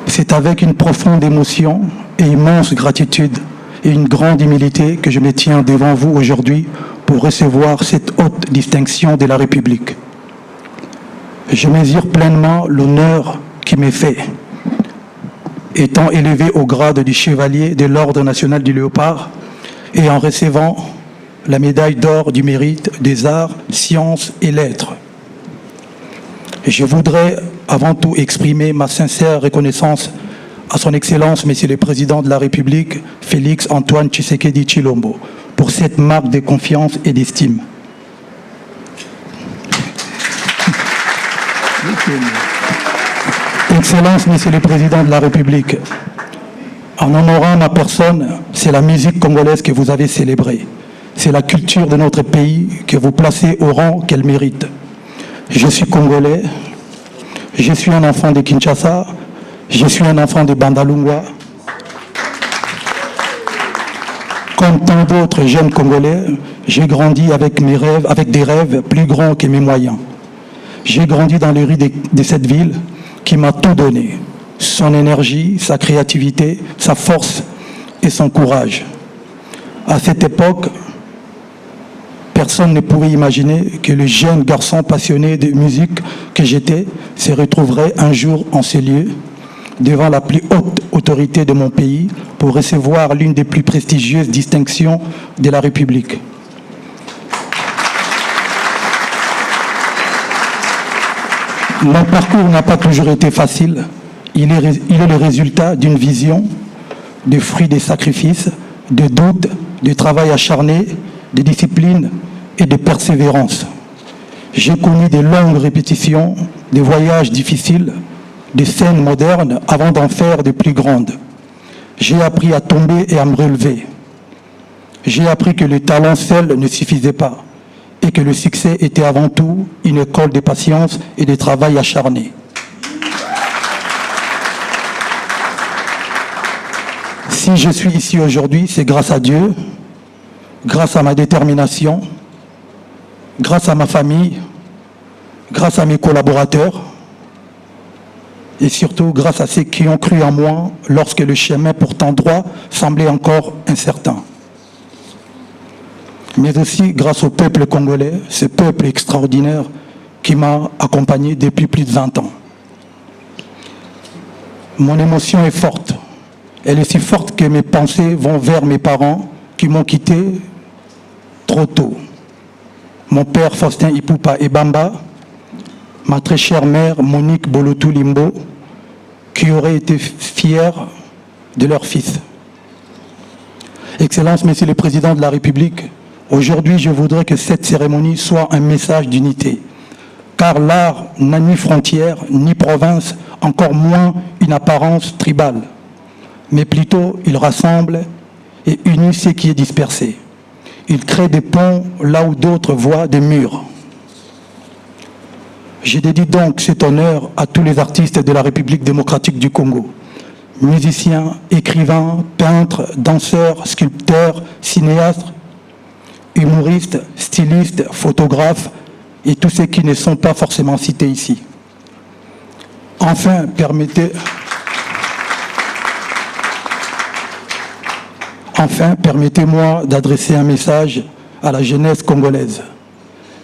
C'est avec une profonde émotion et immense gratitude et une grande humilité que je me tiens devant vous aujourd'hui pour recevoir cette haute distinction de la République. Je mesure pleinement l'honneur qui m'est fait, étant élevé au grade du chevalier de l'Ordre national du Léopard et en recevant la médaille d'or du mérite des arts, sciences et lettres. Je voudrais avant tout exprimer ma sincère reconnaissance à son Excellence, Monsieur le Président de la République, Félix Antoine Tshisekedi Tshilombo, pour cette marque de confiance et d'estime. Excellence, Monsieur le Président de la République, en honorant ma personne, c'est la musique congolaise que vous avez célébrée. C'est la culture de notre pays que vous placez au rang qu'elle mérite. Je suis congolais, je suis un enfant de Kinshasa, je suis un enfant de Bandalungwa. Comme tant d'autres jeunes Congolais, j'ai grandi avec mes rêves, avec des rêves plus grands que mes moyens. J'ai grandi dans les rues de cette ville qui m'a tout donné, son énergie, sa créativité, sa force et son courage. À cette époque, personne ne pouvait imaginer que le jeune garçon passionné de musique que j'étais se retrouverait un jour en ces lieux, devant la plus haute autorité de mon pays, pour recevoir l'une des plus prestigieuses distinctions de la République. Mon parcours n'a pas toujours été facile. Il est le résultat d'une vision, de fruits des sacrifices, de doutes, de travail acharné, de discipline et de persévérance. J'ai connu de longues répétitions, des voyages difficiles, des scènes modernes avant d'en faire de plus grandes. J'ai appris à tomber et à me relever. J'ai appris que le talent seul ne suffisait pas et que le succès était avant tout une école de patience et de travail acharné. Si je suis ici aujourd'hui, c'est grâce à Dieu, grâce à ma détermination, grâce à ma famille, grâce à mes collaborateurs, et surtout grâce à ceux qui ont cru en moi lorsque le chemin pourtant droit semblait encore incertain. Mais aussi grâce au peuple congolais, ce peuple extraordinaire qui m'a accompagné depuis plus de 20 ans. Mon émotion est forte. Elle est si forte que mes pensées vont vers mes parents qui m'ont quitté trop tôt. Mon père Faustin Ipupa Ebamba, ma très chère mère Monique Bolotou Limbo, qui auraient été fiers de leur fils. Excellence, Monsieur le Président de la République, aujourd'hui je voudrais que cette cérémonie soit un message d'unité, car l'art n'a ni frontières, ni province, encore moins une apparence tribale, mais plutôt il rassemble et unit ce qui est dispersé. Il crée des ponts là où d'autres voient des murs. Je dédie donc cet honneur à tous les artistes de la République démocratique du Congo, musiciens, écrivains, peintres, danseurs, sculpteurs, cinéastes, humoristes, stylistes, photographes et tous ceux qui ne sont pas forcément cités ici. Enfin, permettez-moi d'adresser un message à la jeunesse congolaise.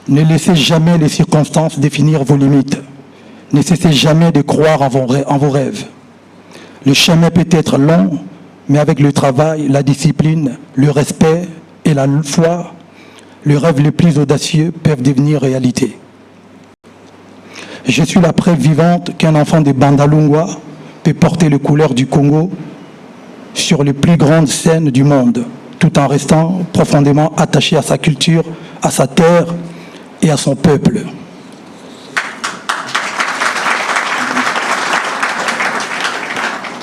Ne laissez jamais les circonstances définir vos limites. Ne cessez jamais de croire en vos rêves. Le chemin peut être long, mais avec le travail, la discipline, le respect et la foi, les rêves les plus audacieux peuvent devenir réalité. Je suis la preuve vivante qu'un enfant de Bandalungwa peut porter les couleurs du Congo sur les plus grandes scènes du monde, tout en restant profondément attaché à sa culture, à sa terre et à son peuple.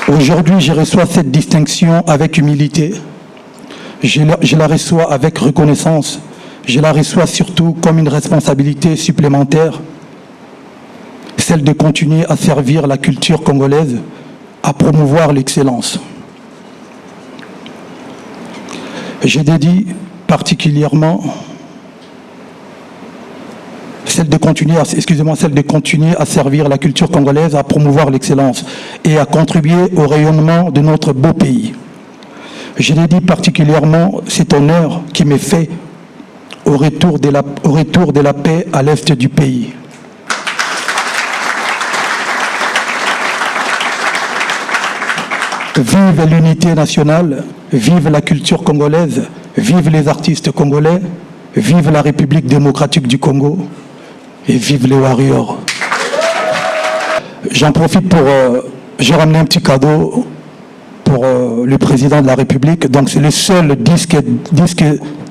Aujourd'hui, je reçois cette distinction avec humilité. Je la reçois avec reconnaissance. Je la reçois surtout comme une responsabilité supplémentaire, celle de continuer à servir la culture congolaise, à promouvoir l'excellence. Je dédie particulièrement celle de continuer à servir la culture congolaise, à promouvoir l'excellence. et à contribuer au rayonnement de notre beau pays. Je dédie particulièrement cet honneur qui m'est fait au retour de la paix à l'est du pays. Vive l'unité nationale, vive la culture congolaise, vive les artistes congolais, vive la République démocratique du Congo et vive les warriors. J'en profite pour... j'ai ramené un petit cadeau pour le président de la République. Donc c'est le seul disque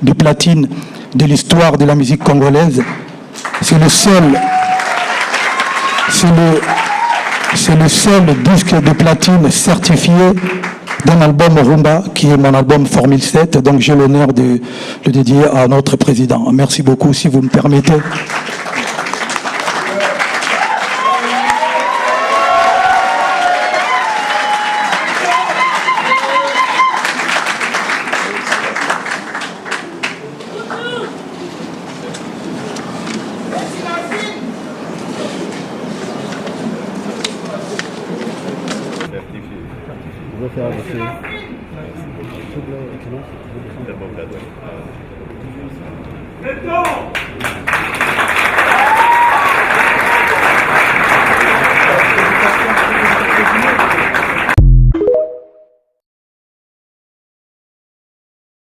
de platine de l'histoire de la musique congolaise. C'est le seul disque de platine certifié d'un album Rumba, qui est mon album Formule 7. Donc j'ai l'honneur de le dédier à notre président. Merci beaucoup, si vous me permettez. Let's go!